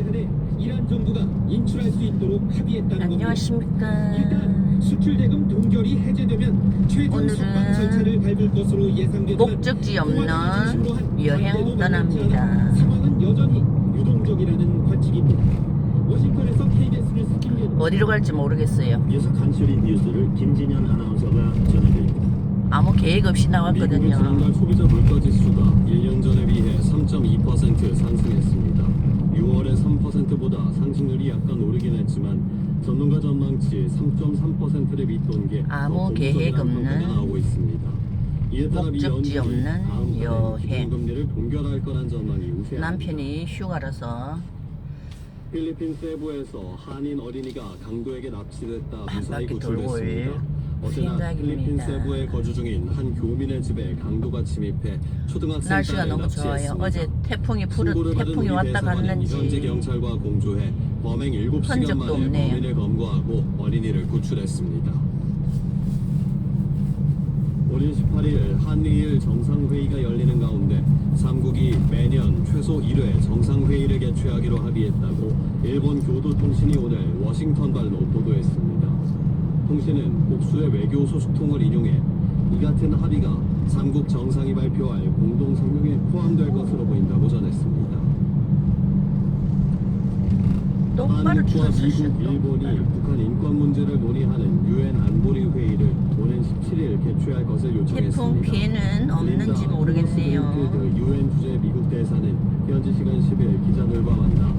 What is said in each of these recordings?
한해 이란 정부가 인출할 수 있도록 합의했다는 겁니다. 안녕하십니까. 일단 수출 대금 동결이 해제되면 최종 석방 절차를 밟을 것으로 예상되지만 목적지 없는 여행 떠납니다. 상황은 여전히 유동적이라는 관측입니다. 워싱턴에서 KBS를 스킨 어디로 갈지 모르겠어요. 이어서 간추린 뉴스를 김진현 아나운서가 전해드립니다. 아무 계획 없이 미국의 나왔거든요. 지난달 소비자 물가지수가 1년 전에 비해 3.2% 상승했습니다. 6월에 3%보다 상승률이 약간 오르긴 했지만 전문가 전망치 3.3%를 밑돈 게 아무 계획 없는 나오고 있습니다. 이에 따라 미 목적지 연준이 없는 다음 달에 여행. 기준금리를 동결할 거란 전망이 우세합니다. 남편이 휴가라서 필리핀 세부에서 한인 어린이가 강도에게 납치됐다 무사히 바퀴 돌고 구출됐습니다. 어제나 생각입니다. 필리핀 세부에 거주 중인 한 교민의 집에 강도가 침입해 초등학생 날씨가 딸을 너무 좋아요. 납치했습니다. 어제 태풍이 신고를 받은 태풍이 우리 왔다 대사관은 현지 갔는지 경찰과 공조해 범행 7시간 흔적도 만에 없네요. 범인을 검거하고 어린이를 구출했습니다. 오는 18일 한미일 정상회의가 열리는 가운데 3국이 매년 최소 1회 정상회의를 개최하기로 합의했다고 일본 교도통신이 오늘 워싱턴발로 보도했습니다. 통신은 복수의 외교 소식통을 인용해 이 같은 합의가 3국 정상이 발표할 공동성명에 포함될 것으로 보인다고 전했습니다. 똑바로 한국과 주셨어요. 미국, 일본이 북한 인권 문제를 논의하는 유엔 안보리 회의를 오는 17일 개최할 것을 요청했습니다. 태풍 피해는 없는지 모르겠네요. 유엔 주재 미국 대사는 현지 시간 10일 기자들과 만나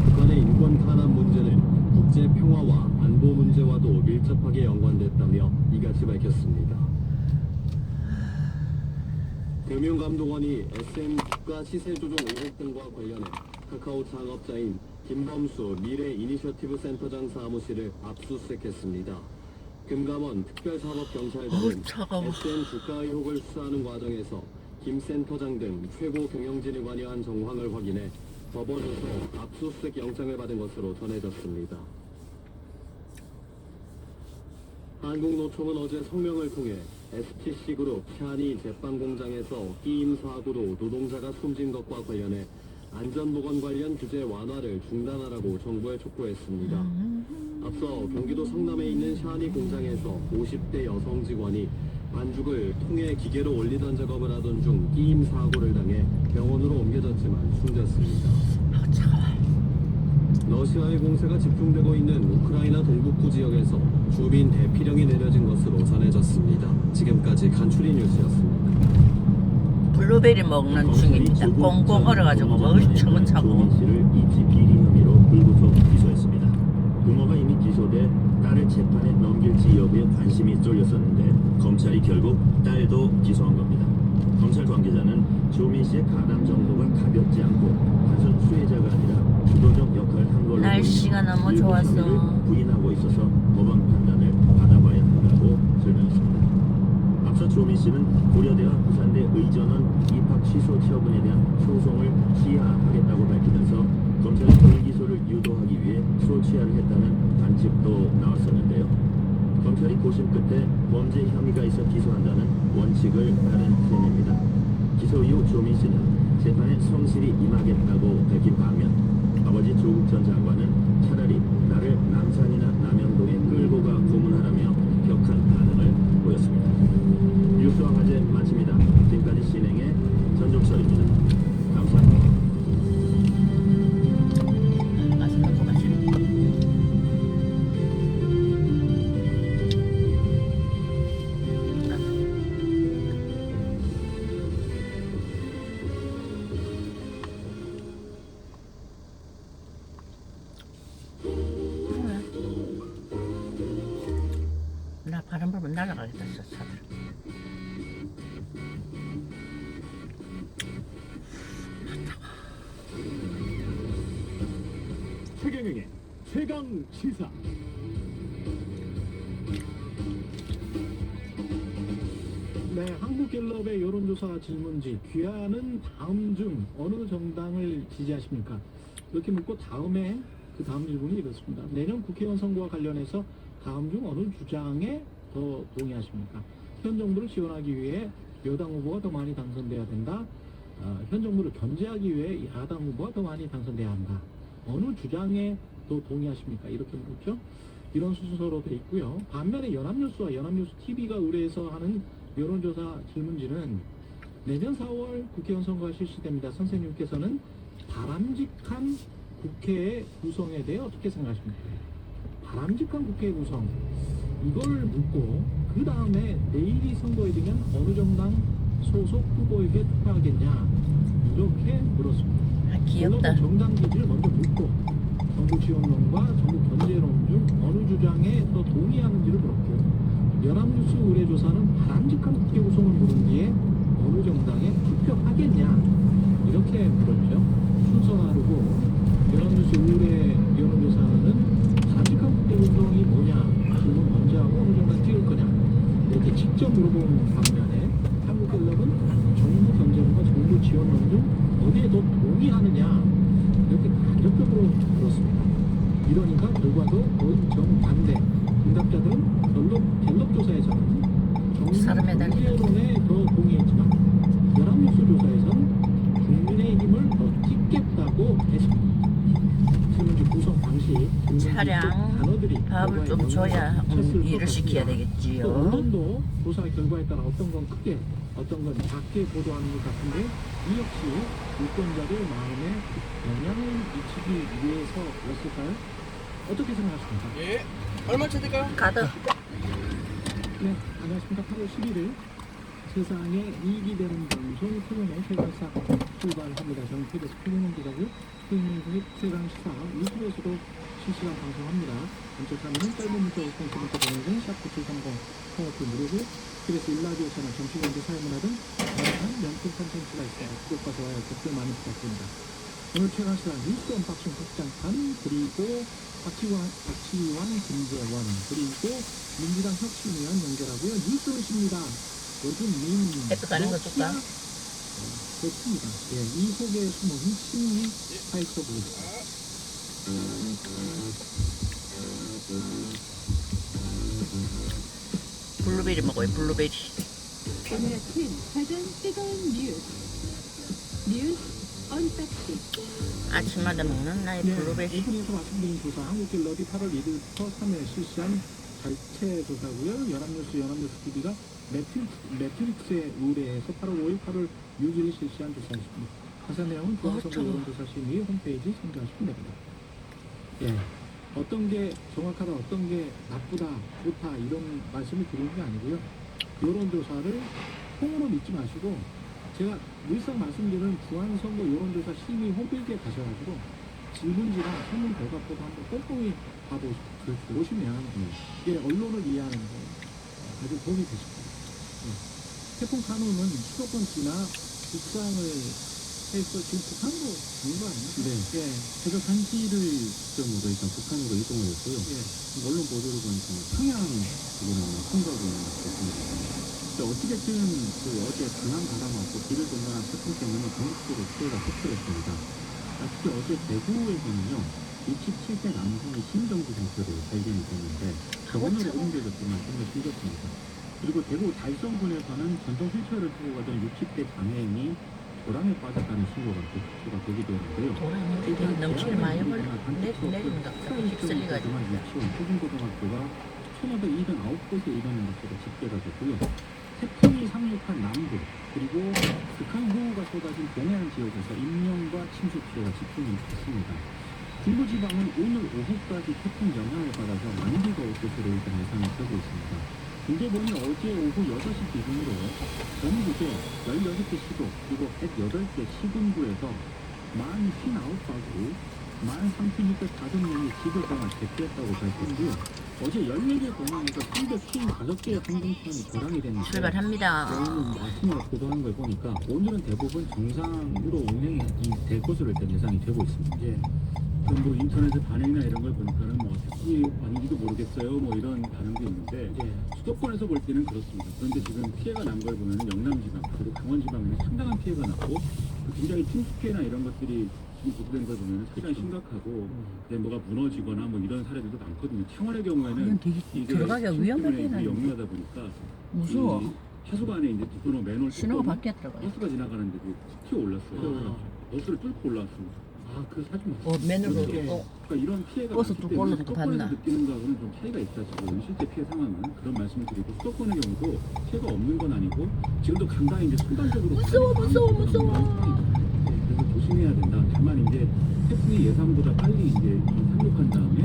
북한의 인권 탄압 문제는 국제 평화와 안보 문제와도 밀접하게 연관됐다며 이같이 밝혔습니다. 금융감독원이 SM 국가 시세조정 의혹 등과 관련해 카카오 창업자인 김범수 미래 이니셔티브 센터장 사무실을 압수수색했습니다. 금감원 특별사법경찰관은 차가워. SM 주가 의혹을 수사하는 과정에서 김 센터장 등 최고 경영진이 관여한 정황을 확인해 법원에서 압수수색 영장을 받은 것으로 전해졌습니다. 한국노총은 어제 성명을 통해 STC그룹 샤니 제빵공장에서 끼임 사고로 노동자가 숨진 것과 관련해 안전보건 관련 규제 완화를 중단하라고 정부에 촉구했습니다. 앞서 경기도 성남에 있는 샤니 공장에서 50대 여성 직원이 반죽을 통에 기계로 올리던 작업을 하던 중 끼임 사고를 당해 병원으로 옮겨졌지만 숨졌습니다. 러시아의 공세가 집중되고 있는 우크라이나 동북부 지역에서 주민 대피령이 내려진 것으로 전해졌습니다. 지금까지 간추리 뉴스였습니다. 블루베리 먹는 중입니다. 꽁꽁 얼어가지고 먹을 척은 차고. 조민 씨를 이지 비리 혐의로 불구속 기소했습니다. 부모가 이미 기소돼 딸을 재판에 넘길지 여부에 관심이 쏠렸었는데 검찰이 결국 딸도 기소한 겁니다. 검찰 관계자는 조민 씨의 가담 정도가 가볍지 않고 단순 수혜자가 아니라 주도적 역할을 한 걸로 날씨가 보이며 너무 일부 좋아서. 혐의를 부인하고 있어서 법원 판단을 받아봐야 한다고 설명했습니다. 앞서 조민 씨는 고려대와 부산대 의전원 입학 취소 처분에 대한 소송을 취하하겠다고 밝히면서 검찰의 불기소를 유도하기 위해 소취하를 했다는 관측도 나왔었는데요. 검찰이 고심 끝에 범죄 혐의가 있어 기소한다는 원칙을 따른 셈입니다. 기소 이후 조민 씨는 재판에 성실히 임하겠다고 밝힌 반면 아버지 조국 전 장관은 차라리 나를 남산이나 남영동에 끌고 가 고문하라며 격한 반응을 보였습니다. 뉴스와 화제 마칩니다. 지금까지 진행의 전종철입니다. 감사합니다. 맛있는 거 마시는 거. 나 바람 불면 날아가겠다, 저 차들. 최경영의 최강 시사. 네, 한국갤럽의 여론조사 질문지 귀하는 다음 중 어느 정당을 지지하십니까? 이렇게 묻고 다음에 그 다음 질문이 이렇습니다. 내년 국회의원 선거와 관련해서 다음 중 어느 주장에 더 동의하십니까? 현 정부를 지원하기 위해 여당 후보가 더 많이 당선돼야 된다. 현 정부를 견제하기 위해 야당 후보가 더 많이 당선돼야 한다. 어느 주장에 더 동의하십니까? 이렇게 묻죠. 이런 순서로 돼 있고요. 반면에 연합뉴스와 연합뉴스 TV가 의뢰해서 하는 여론조사 질문지는 내년 4월 국회의원 선거가 실시됩니다. 선생님께서는 바람직한 국회의 구성에 대해 어떻게 생각하십니까? 바람직한 국회 구성 이걸 묻고 그 다음에 내일이 선거에 되면 어느 정당 소속 후보에게 투표하겠냐 이렇게 물었습니다. 아, 귀엽다. 물론 정당 지지를 먼저 묻고 정부 지원론과 정부 견제론 중 어느 주장에 더 동의하는지를 물었고 연합뉴스 의뢰조사는 바람직한 국회 구성을 물은 뒤에 어느 정당에 투표하겠냐 이렇게 물었죠. 순서가 다르고 연합뉴스 의뢰 여론조사는 바람직한 국회 구성이 뭐냐 질문 먼저 하고 어느 정당 찍을 거냐 이렇게 직접 물어보는 반면에 한국갤럽은 정부 견제론과 정부 지원론 중 어디에 더 동의하느냐 이렇게 간접적으로 물었습니다. 이러니까 결과도 거의 정반대. 응답자들은 갤럽 조사에서는 정부 사람에 달리는 견제론에 더 동의했지만 연합뉴스 조사에서는 국민의힘을 더 찍겠다고 했습니다. 질문지 구성 방식, 질문지 차량, 단어들이 밥을 좀 결과에 줘야 영향을 미쳤을 일을 것 시켜야 같습니다. 또 되겠지요. 언론도 조사 결과에 따라 어떤 건 크게 어떤 건 작게 보도하는 것 같은데 이 역시 유권자들 마음에 영향을 미치기 위해서였을까요? 어떻게 생각하십니까? 예. 얼마 쳐드릴까요? 가득. 네, 안녕하십니까. 8월 11일 세상에 이익이 되는 방송 최경영 최강사 출발합니다. 저는 KBS 최경영 기자고요. 최경영의 최강시사 유튜브에서도 실시간 방송합니다. 먼저 참여는 짧은 문자 5분 번호는 샵9730 통화표 무료고요. KBS 1라디오 채널 정치경제 사회문화 등 다양한 명품 콘텐츠가 있어요. 구독과 좋아요 댓글 많이 부탁드립니다. 오늘 최강시사 뉴스 언박싱 확장판 그리고 박지원 김재원 그리고 민주당 혁신위원 연결하고요. 뉴스입니다. 요즘 예쁘다는 거 줄까? 좋습니다. 예, 이 속에 숨은 심리 파헤쳐보겠습니다. 블루베리 먹어요. 블루베리. 오늘 아침 가장 뜨거운 뉴스 언박싱. 아침마다 먹는 나의 네, 블루베리. 오프닝에서 말씀드린 조사 한국갤럽이 8월 1일부터 3일 실시한 자체 조사고요. 연합뉴스 TV가 매트릭스에 의뢰해서 8월 5일, 8월 6일 실시한 조사였습니다. 자세한 내용은 중앙선거 여론조사심의 홈페이지 참조하시면 됩니다. 예, 어떤 게 정확하다, 어떤 게 나쁘다, 좋다 이런 말씀을 드리는 게 아니고요. 여론조사를 통으로 믿지 마시고 제가 늘상 말씀드리는 중앙선거 여론조사 심의 홈페이지에 가셔가지고 질문지랑 설문 결과표도 한번 꼼꼼히 보시면 이게 언론을 이해하는 데 아주 도움이 되실 거예요. 예. 태풍 카누는 수도권 지나 북상을 해서 지금 북한으로 간 거 아니에요? 네. 예. 새벽 1시를 시점으로 일단 북한으로 이동을 했고요. 예. 언론 보도를 보니까 평양 부근에 통과하고 있는 것 같습니다. 어찌됐든 어제 강한 바람하고 비를 동반한 태풍 때문에 전국적으로 피해가 속출했습니다. 특히 어제 대구에서는요 67세 남성이 심정지 상태로 발견이 됐는데 병원으로 옮겨졌지만 정말 힘들었습니다. 그리고 대구 달성군에서는 전동 휠체어를 타고 가던 60대 장애인이 도랑에 빠졌다는 신고가 접수가 되기도 했는데요. 도랑이 넘치는 많이 내리는 것 같아. 휩쓸려가지고. 유치원, 초중고등학교가 1,579곳에 이르는 것으로 집계가 됐고요. 태풍이 상륙한 남부 그리고 극한 호우가 쏟아진 동해안 지역에서 인명과 침수 피해가 집중이 됐습니다. 중부지방은 오늘 오후까지 태풍 영향을 받아서 많이 비가 올 것으로 일단 예상이 되고 있습니다. 중계본이 어제 오후 6시 기준으로 전국에 16개 시도 그리고 108개 시군구에서 49가구 13,605명이 집을 떠나 대피했다고 발표했고요. 어제 14개 공항에서 355개의 항공편이 결항이 됐는데 출발합니다. 오늘 아침에 보도한 걸 보니까 오늘은 대부분 정상으로 운행이 될 것으로 일단 예상이 되고 있습니다. 예. 전부 인터넷에 반응이나 이런 걸 보니까는 뭐 태풍이 왔는지도 모르겠어요 뭐 이런 반응도 있는데 예. 수도권에서 볼 때는 그렇습니다. 그런데 지금 피해가 난 걸 보면 영남지방 그리고 강원지방에는 상당한 피해가 났고 굉장히 침수 피해나 이런 것들이 지금 보도된 걸 보면 상당히 심각하고 이제 뭐가 무너지거나 뭐 이런 사례들도 많거든요. 창원의 경우에는 이게 들어가기가 위험하게 때문에 해놨네. 역류하다 보니까 무서워. 이 하수관에 이제 뒷번호 맨홀 신호가 바뀌어 들어가요. 버스가 지나가는데 튀어 올랐어요. 아. 버스를 뚫고 올라왔습니다. 아, 그 사진 맨으로 그렇게 그러니까 이런 피해가 버스 많기 또 때문에 걸러서 또 수도권에서 봤나? 느끼는 거하고는 좀 차이가 있다 지금 실제 피해 상황은 그런 말씀을 드리고 수도권의 경우도 피해가 없는 건 아니고 지금도 간간히 이제 순간적으로 무서워, 무서워, 무서워. 그래서 조심해야 된다. 다만 이제 태풍이 예상보다 빨리 이제 상륙한 다음에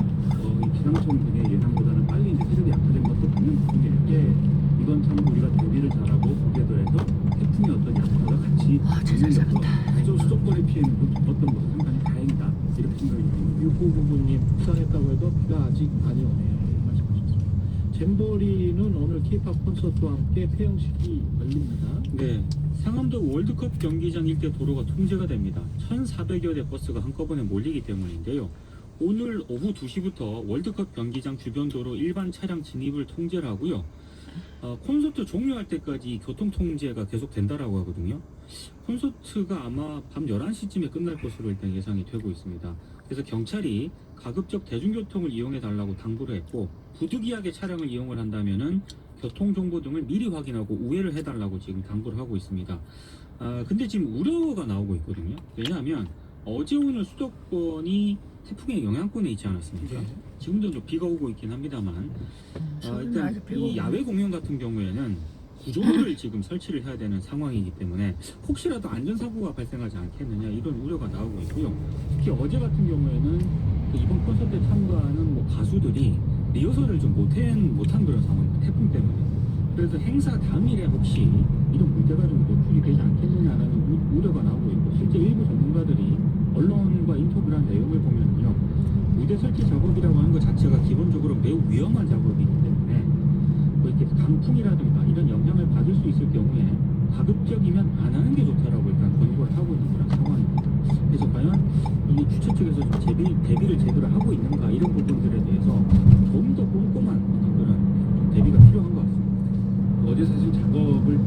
이 기상청 등의 예상보다는 빨리 이제 세력이 약화된 것도 맞는 부분이에요. 예. 이건 참 우리가 대비를 잘하고 거기에 더해서 태풍의 어떤 약화가 같이 잘 잡았다. 그래서 수도권의 피해는 좀 적었던 것은 상당히 다행이다 이렇게 생각이 듭니다. 유고부부님 부상했다고 해도 비가 아직 많이 오네요. 이렇게 말씀하셨습니다. 잼버리는 오늘 K-팝 콘서트와 함께 폐영식이 열립니다. 네, 상암도 월드컵 경기장 일대 도로가 통제가 됩니다. 1,400여 대 버스가 한꺼번에 몰리기 때문인데요. 오늘 오후 2시부터 월드컵 경기장 주변 도로 일반 차량 진입을 통제를 하고요. 콘서트 종료할 때까지 교통 통제가 계속 된다라고 하거든요. 콘서트가 아마 밤 11시쯤에 끝날 것으로 일단 예상이 되고 있습니다. 그래서 경찰이 가급적 대중교통을 이용해 달라고 당부를 했고, 부득이하게 차량을 이용을 한다면은 교통정보 등을 미리 확인하고 우회를 해달라고 지금 당부를 하고 있습니다. 근데 지금 우려가 나오고 있거든요. 왜냐하면 어제 오늘 수도권이 태풍의 영향권에 있지 않았습니까? 네. 지금도 좀 비가 오고 있긴 합니다만, 일단 아직 비가 이 오네. 야외 공연 같은 경우에는 구조물을 지금 설치를 해야 되는 상황이기 때문에 혹시라도 안전사고가 발생하지 않겠느냐 이런 우려가 나오고 있고요. 특히 어제 같은 경우에는 그 이번 콘서트에 참가하는 뭐 가수들이 리허설을 좀 못한 그런 상황입니다. 태풍 때문에. 그래서 행사 당일에 혹시 이런 문제가 좀 노출이 되지 않겠느냐라는 우려가 나오고 있고, 실제 일부 전문가들이 언론과 인터뷰를 한 내용을 보면요, 무대 설치 작업이라고 하는 것 자체가 기본적으로 매우 위험한 작업이기 때문에 뭐 이렇게 강풍이라든가 이런 영향을 받을 수 있을 경우에 가급적이면 안 하는 게 좋다라고 일단 권고를 하고 있는 그런 상황입니다. 그래서 과연 이 주최 측에서 좀 대비를 제대로 하고 있는가 이런 부분들에 대해서 좀 더 꼼꼼한 어떤 그런 대비가 필요한 것 같습니다. 어제 사실 작업을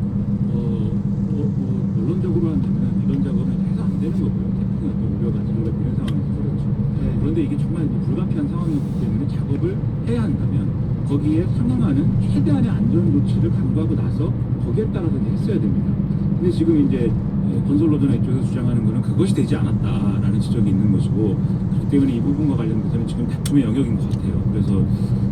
원론적으로 한다면 이런 작업은 해서 안 되는 거고요. 태풍의 어떤 우려가 저희가 되는 상황에서 그렇죠. 네. 그런데 이게 정말 불가피한 상황이기 때문에 작업을 해야 한다면 거기에 상응하는 최대한의 안전 조치를 강구하고 나서 거기에 따라서 이제 했어야 됩니다. 근데 지금 이제 건설노조나 이쪽에서 주장하는 것은 그것이 되지 않았다라는 지적이 있는 것이고, 그렇기 때문에 이 부분과 관련돼서는 지금 다툼의 영역인 것 같아요. 그래서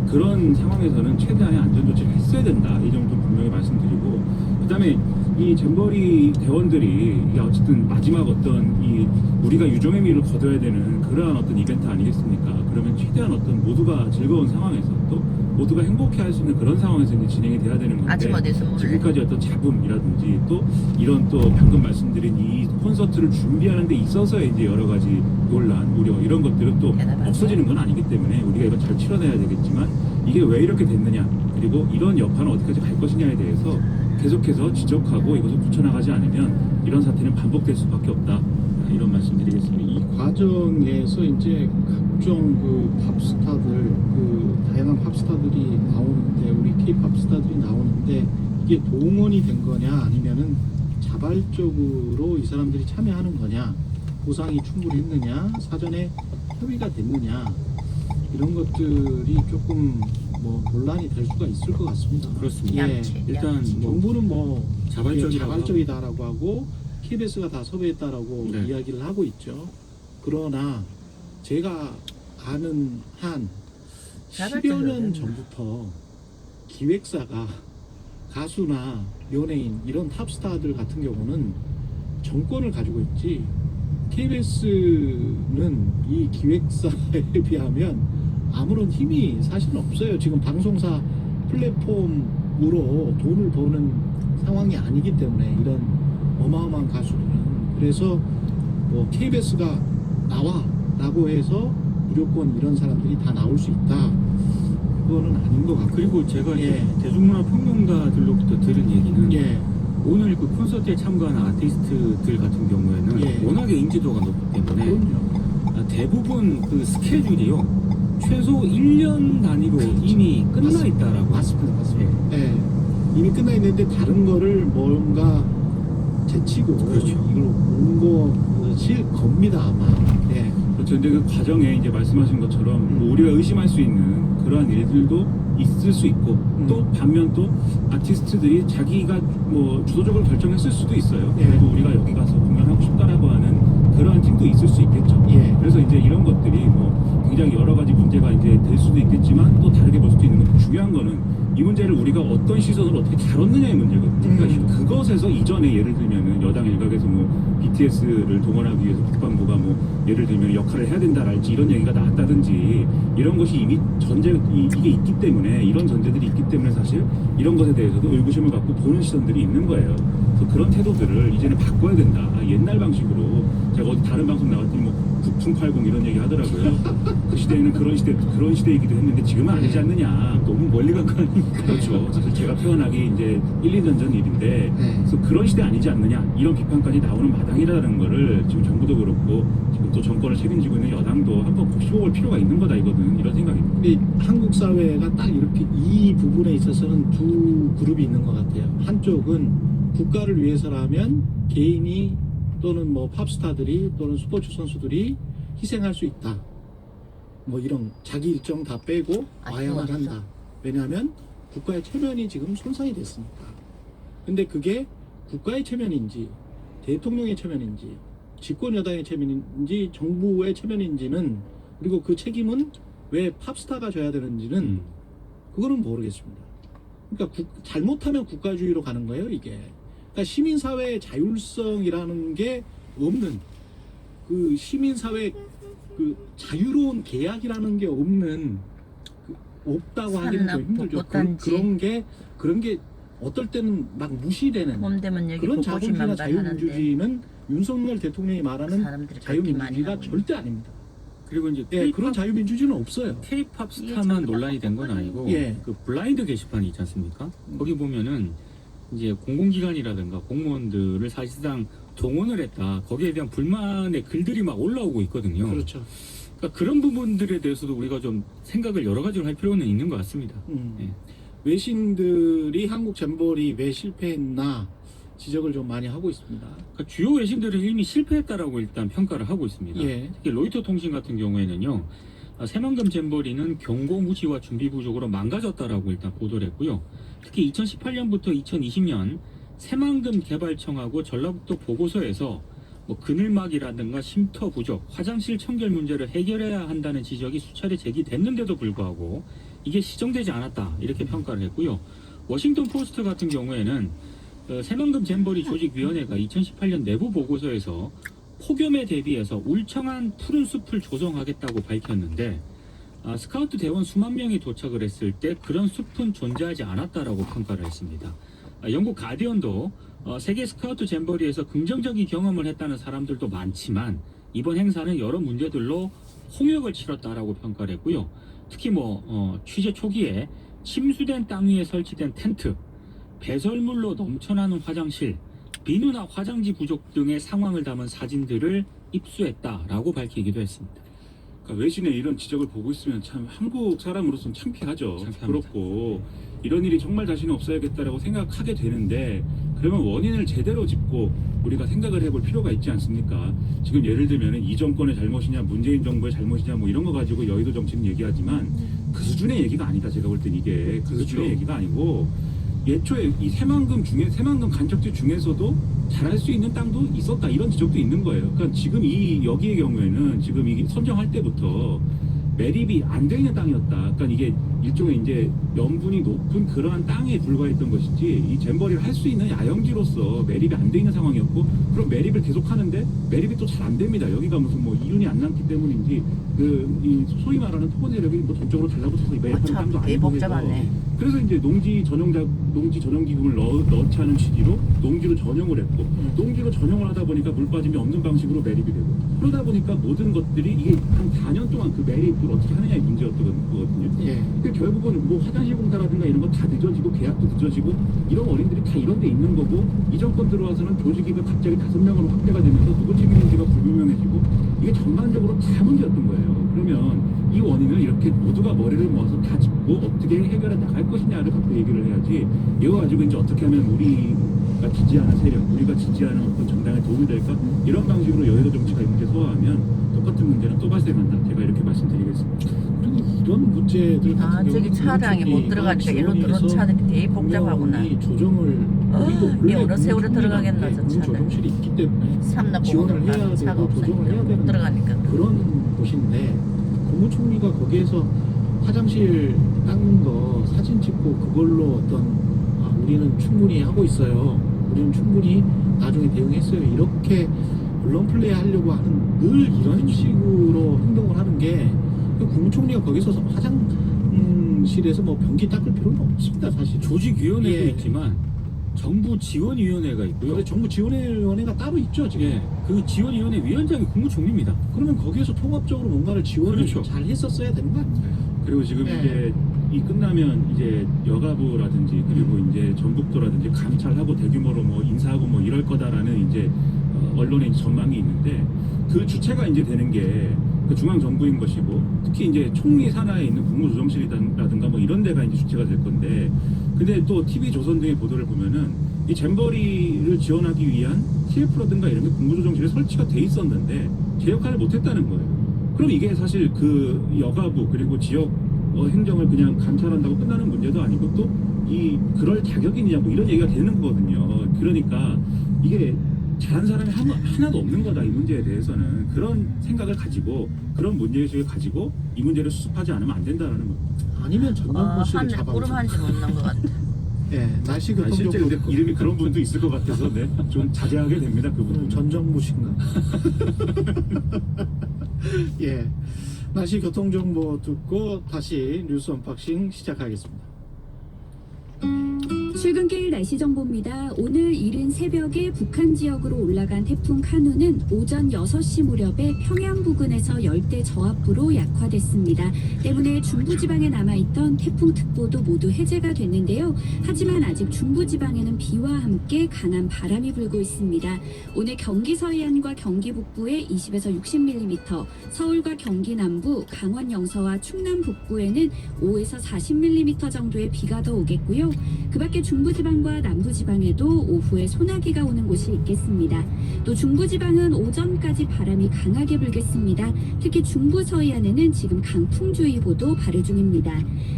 그런 상황에서는 최대한의 안전 조치를 했어야 된다, 이 점 좀 분명히 말씀드리고, 그다음에 이 잼버리 대원들이 이게 어쨌든 마지막 어떤 이 우리가 유종의 미를 거둬야 되는 그러한 어떤 이벤트 아니겠습니까? 그러면 최대한 어떤 모두가 즐거운 상황에서 또 모두가 행복해할 수 있는 그런 상황에서 이제 진행이 돼야 되는 건데, 아침 어디서 몰래? 지금까지 어떤 잡음이라든지 또 이런 또 방금 말씀드린 이 콘서트를 준비하는 데 있어서의 이제 여러 가지 논란, 우려 이런 것들은 또 대단하네. 없어지는 건 아니기 때문에 우리가 이거 잘 치러내야 되겠지만, 이게 왜 이렇게 됐느냐, 그리고 이런 여파는 어디까지 갈 것이냐에 대해서 계속해서 지적하고 이것을 고쳐나가지 않으면 이런 사태는 반복될 수밖에 없다, 이런 말씀드리겠습니다. 이 과정에서 이제 각종 그 팝스타들, 그 다양한 팝스타들이 나오는데, 우리 K-팝 스타들이 나오는데, 이게 동원이 된 거냐 아니면은 자발적으로 이 사람들이 참여하는 거냐, 보상이 충분했느냐, 사전에 협의가 됐느냐, 이런 것들이 조금 뭐 논란이 될 수가 있을 것 같습니다. 그렇습니다. 예. 양치. 일단 뭐 정부는 뭐 자발적이라고 자발적이다라고 하고 KBS가 다 섭외했다라고 네. 이야기를 하고 있죠. 그러나 제가 아는 한 10여 년 전부터 기획사가 가수나 연예인 이런 탑스타들 같은 경우는 정권을 가지고 있지, KBS는 이 기획사에 비하면 아무런 힘이 사실은 없어요. 지금 방송사 플랫폼으로 돈을 버는 상황이 아니기 때문에, 이런 어마어마한 가수들은. 그래서 뭐 KBS가 나와라고 해서 무조건 이런 사람들이 다 나올 수 있다, 그거는 아닌 것 같고. 그리고 제가 이제 예. 대중문화 평론가들로부터 들은 얘기는 예. 오늘 그 콘서트에 참가한 아티스트들 같은 경우에는 예. 워낙에 인지도가 높기 때문에 그럼요. 대부분 그 스케줄이요 최소 1년 단위로 이미 끝나 있다라고. 맞습니다. 예. 이미 끝나 있는데 다른 거를 뭔가 제치고 그렇죠. 이걸 온 것일 겁니다, 아마. 예. 그렇죠. 근데 그 과정에 이제 말씀하신 것처럼 뭐 우리가 의심할 수 있는 그러한 일들도 있을 수 있고, 또 반면 또 아티스트들이 자기가 뭐 주도적으로 결정했을 수도 있어요. 예. 그래도 우리가 여기 가서 공연하고 싶다라고 하는 그러한 팀도 있을 수 있겠죠. 예. 그래서 이제 이런 것들이 뭐 굉장히 여러 가지 문제가 이제 될 수도 있겠지만 또 다르게 볼 수도 있는 건 중요한 거는 이 문제를 우리가 어떤 시선으로 어떻게 다뤘느냐의 문제거든요. 그러니까 그것에서 이전에 예를 들면은 여당 일각에서 뭐 BTS를 동원하기 위해서 국방부가 뭐 예를 들면 역할을 해야 된다랄지 이런 얘기가 나왔다든지 이런 것이 이미 이게 있기 때문에 이런 전제들이 있기 때문에 사실 이런 것에 대해서도 의구심을 갖고 보는 시선들이 있는 거예요. 그래서 그런 태도들을 이제는 바꿔야 된다. 옛날 방식으로 제가 어디 다른 방송 나갔더니 뭐 국풍80 이런 얘기 하더라고요. 그 시대에는 그런 시대이기도 했는데 지금은 아니지 않느냐. 너무 멀리 간 거 아닙니까? 그렇죠. 사실 제가 태어나기 이제 1, 2년 전 일인데 그래서 그런 시대 아니지 않느냐 이런 비판까지 나오는 마당이라는 거를 지금 정부도 그렇고 지금 또 정권을 책임지고 있는 여당도 한번 곱씹어볼 필요가 있는 거다 이거는 이런 생각입니다. 근데 한국 사회가 딱 이렇게 이 부분에 있어서는 두 그룹이 있는 것 같아요. 한쪽은 국가를 위해서라면 개인이 또는 뭐 팝스타들이 또는 스포츠 선수들이 희생할 수 있다. 뭐 이런 자기 일정 다 빼고 와야만 한다. 왜냐하면 국가의 체면이 지금 손상이 됐으니까. 근데 그게 국가의 체면인지 대통령의 체면인지 집권 여당의 체면인지 정부의 체면인지는 그리고 그 책임은 왜 팝스타가 져야 되는지는 그거는 모르겠습니다. 그러니까 잘못하면 국가주의로 가는 거예요, 이게. 그러니까 시민사회의 자율성이라는 게 없는 그 시민사회 그 자유로운 계약이라는 게 없는 없다고 하기는 좀 힘들죠. 그런 게 어떨 때는 막 무시되는 몸 되면 여기 그런 보고심만 자본주의나 말하는데 자유민주주의는 윤석열 대통령이 말하는 사람들이 그렇게 많이 자유민주주의가 하고 절대 아닙니다. 그리고 이제 예, 그런 자유민주주의는 없어요. K-팝 스타만 논란이 된 건 아니고 예. 그 블라인드 게시판이 있지 않습니까? 거기 보면은 이제 공공기관이라든가 공무원들을 사실상 동원을 했다. 거기에 대한 불만의 글들이 막 올라오고 있거든요. 그렇죠. 그러니까 그런 부분들에 대해서도 우리가 좀 생각을 여러 가지로 할 필요는 있는 것 같습니다. 예. 외신들이 한국 잼버리 왜 실패했나 지적을 좀 많이 하고 있습니다. 그러니까 주요 외신들은 이미 실패했다라고 일단 평가를 하고 있습니다. 예. 특히 로이터 통신 같은 경우에는요. 새만금 잼버리는 경고무지와 준비 부족으로 망가졌다라고 일단 보도를 했고요. 특히 2018년부터 2020년 새만금 개발청하고 전라북도 보고서에서 뭐 그늘막이라든가 쉼터 부족, 화장실 청결 문제를 해결해야 한다는 지적이 수차례 제기됐는데도 불구하고 이게 시정되지 않았다 이렇게 평가를 했고요. 워싱턴 포스트 같은 경우에는 새만금 잼버리 조직위원회가 2018년 내부 보고서에서 폭염에 대비해서 울창한 푸른 숲을 조성하겠다고 밝혔는데 스카우트 대원 수만 명이 도착을 했을 때 그런 숲은 존재하지 않았다라고 평가를 했습니다. 영국 가디언도 세계 스카우트 잼버리에서 긍정적인 경험을 했다는 사람들도 많지만 이번 행사는 여러 문제들로 홍역을 치렀다라고 평가를 했고요. 특히 취재 초기에 침수된 땅 위에 설치된 텐트, 배설물로 넘쳐나는 화장실, 비누나 화장지 부족 등의 상황을 담은 사진들을 입수했다라고 밝히기도 했습니다. 그러니까 외신의 이런 지적을 보고 있으면 참 한국 사람으로서는 창피하죠. 창피합니다. 부럽고 이런 일이 정말 다시는 없어야겠다라고 생각하게 되는데 그러면 원인을 제대로 짚고 우리가 생각을 해볼 필요가 있지 않습니까? 지금 예를 들면 이 정권의 잘못이냐 문재인 정부의 잘못이냐 뭐 이런 거 가지고 여의도 정치는 얘기하지만 그 수준의 얘기가 아니다. 제가 볼 땐 이게 그 수준의 얘기가 아니고 예초에 이 새만금 간척지 중에서도 잘할 수 있는 땅도 있었다 이런 지적도 있는 거예요. 그러니까 지금 여기의 경우에는 지금 이 선정할 때부터 매립이 안 돼 있는 땅이었다. 그러니까 이게 일종의 이제 염분이 높은 그러한 땅에 불과했던 것이지 이 잼버리를 할 수 있는 야영지로서 매립이 안 돼 있는 상황이었고 그럼 매립을 계속 하는데 매립이 또 잘 안 됩니다. 여기가 무슨 이윤이 안 남기 때문인지 이 소위 말하는 토건 세력이 전적으로 달라붙어서 매립하는 땅도 되게 아니고 복잡하네. 해서 그래서 이제 농지 전용 기금을 넣자는 취지로 농지로 전용을 했고 농지로 전용을 하다 보니까 물 빠짐이 없는 방식으로 매립이 되고 그러다 보니까 모든 것들이 이게 한 4년 동안 그 매립을 어떻게 하느냐의 문제였던 거거든요. 예. 그 결국은 화장실 공사라든가 이런 거 다 늦어지고 계약도 늦어지고 이런 어린들이 다 이런 데 있는 거고 이 정권 들어와서는 조직위가 갑자기 5명으로 확대가 되면서 누구 책임인지가 불분명해지고 이게 전반적으로 다 문제였던 거예요. 그러면 이 원인을 이렇게 모두가 머리를 모아서 다 짚고 어떻게 해결해 나갈 것이냐를 갖고 얘기를 해야지 이거 가지고 이제 어떻게 하면 우리가 지지하는 세력, 우리가 지지하는 어떤 정당에 도움이 될까 이런 방식으로 여의도 정치가 이 문제 소화하면 똑같은 문제는 또 발생한다. 제가 이렇게 말씀드리겠습니다. 그리고 이런 문제들 같은 아 경우는 저기 차량이 못 들어가니까 일로 들어온 차들이 되게 복잡하구나. 분명히 조정을 이게 어느 세월에 들어가겠나, 저 차는. 조정실이 있기 때문에 삼나 지원을 보고 해야 차가 되고 조정을 해야 없으니까 못 되는 들어가니까. 그런 곳인데 국무총리가 거기에서 화장실 닦는 거 사진 찍고 그걸로 어떤 우리는 충분히 하고 있어요. 우리는 충분히 나중에 대응했어요. 이렇게 언론 플레이 하려고 하는 늘 이런 식으로 행동을 하는 게 국무총리가 거기서 화장실에서 뭐 변기 닦을 필요는 없습니다. 사실 조직위원회도 예. 있지만 정부 지원위원회가 있고요. 그래서 정부 지원위원회가 따로 있죠 지금. 예, 그 지원위원회 위원장이 국무총리입니다. 그러면 거기에서 통합적으로 뭔가를 지원을 그렇죠. 잘 했었어야 되는 거 아닌가요? 그리고 지금 네. 이제 이 끝나면 이제 여가부라든지 그리고 이제 전북도라든지 감찰하고 대규모로 뭐 인사하고 뭐 이럴 거다라는 이제 언론의 전망이 있는데 그 주체가 이제 되는 게 그 중앙 정부인 것이고 특히 이제 총리 산하에 있는 국무조정실이라든가 뭐 이런 데가 이제 주체가 될 건데 근데 또 TV 조선 등의 보도를 보면은 이 잼버리를 지원하기 위한 TF라든가 이런 게 국무조정실에 설치가 돼 있었는데 제 역할을 못했다는 거예요. 그럼 이게 사실 그 여가부 그리고 지역 행정을 그냥 감찰한다고 끝나는 문제도 아니고 또 이 그럴 자격이 있냐고 이런 얘기가 되는 거거든요. 그러니까 이게 잘한 사람이 하나도 없는 거다 이 문제에 대해서는 그런 생각을 가지고 그런 문제의식을 가지고 이 문제를 수습하지 않으면 안 된다라는 겁니다. 아니면 전정부 씨를 하늘에 구름 잡아오죠. 한 점 없는 것 같아. 예, 날씨 실제 교통정보 근데 이름이 그런 분도 있을 것 같아서 네, 좀 자제하게 됩니다 그 부분은. 전정부 씨인가? 예, 날씨 교통정보 듣고 다시 뉴스 언박싱 시작하겠습니다. 출근길 날씨 정보입니다. 오늘 이른 새벽에 북한 지역으로 올라간 태풍 카누는 오전 6시 무렵에 평양 부근에서 열대 저압부로 약화됐습니다. 때문에 중부지방에 남아있던 태풍특보도 모두 해제가 됐는데요. 하지만 아직 중부지방에는 비와 함께 강한 바람이 불고 있습니다. 오늘 경기 서해안과 경기 북부에 20에서 60mm, 서울과 경기 남부, 강원 영서와 충남 북부에는 5에서 40mm 정도의 비가 더 오겠고요. 그 밖에 중부지방과 남부지방에도 오후에 소나기가 오는 곳이 있겠습니다. 또 중부지방은 오전까지 바람이 강하게 불겠습니다. 특히 중부 서해안에는 지금 강풍주의보도 발효 중입니다.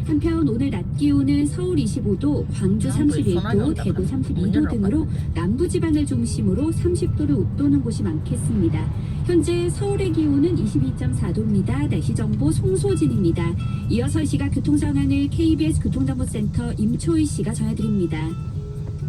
한편 오늘 낮 기온은 서울 25도, 광주 31도, 대구 32도 등으로 남부지방을 중심으로 30도를 웃도는 곳이 많겠습니다. 현재 서울의 기온은 22.4도입니다. 날씨 정보 송소진입니다. 이어서 이 시각 교통 상황을 KBS 교통정보센터 임초희 씨가 전해드립니다.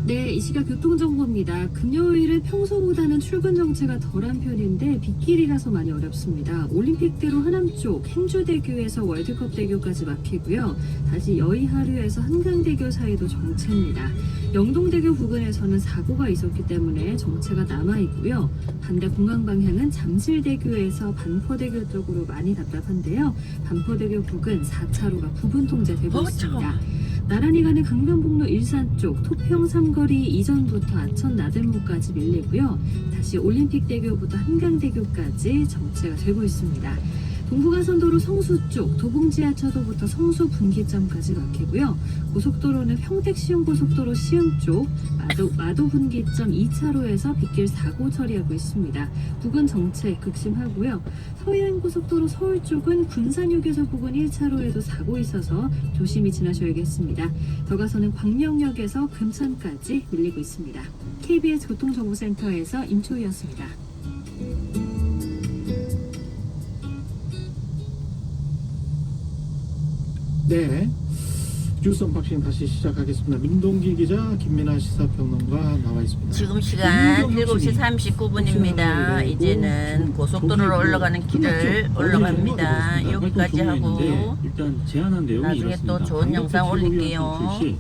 네, 이 시각 교통정보입니다. 금요일은 평소보다는 출근 정체가 덜한 편인데 빗길이라서 많이 어렵습니다. 올림픽대로 하남 쪽 행주대교에서 월드컵대교까지 막히고요. 다시 여의하류에서 한강대교 사이도 정체입니다. 영동대교 부근에서는 사고가 있었기 때문에 정체가 남아있고요. 반대 공항 방향은 잠실대교에서 반포대교 쪽으로 많이 답답한데요. 반포대교 부근 4차로가 부분 통제되고 있습니다. 나란히 가는 강변북로 일산 쪽 토평 삼거리 이전부터 아천 나들목까지 밀리고요. 다시 올림픽대교부터 한강대교까지 정체가 되고 있습니다. 동부간선도로 성수 쪽 도봉지하차도부터 성수 분기점까지 막히고요. 고속도로는 평택 시흥고속도로 시흥 쪽 마도 분기점 2차로에서 빗길 사고 처리하고 있습니다. 부근 정체 극심하고요. 서해안고속도로 서울 쪽은 군산휴게소 부근 1차로에도 사고 있어서 조심히 지나셔야겠습니다. 더 가서는 광명역에서 금천까지 밀리고 있습니다. KBS 교통정보센터에서 임초희였습니다. 네, 뉴스 언박싱 다시 시작하겠습니다. 민동기 기자, 김민아 시사평론가 나와 있습니다. 지금 시간 7시 39분입니다. 이제는 고속도로로 올라가는 길을 올라갑니다. 여기까지 하고 일단 제안한 내용이 나중에 이렇습니다. 또 좋은 영상 올릴게요. 출시,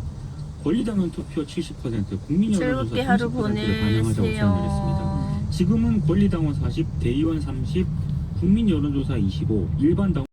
권리당원 투표 70%, 국민 여론조사 즐겁게 하루 30%를 반영하자고 제안을 했습니다. 보내세요. 지금은 권리당원 40, 대의원 30, 국민 여론조사 25, 일반 당원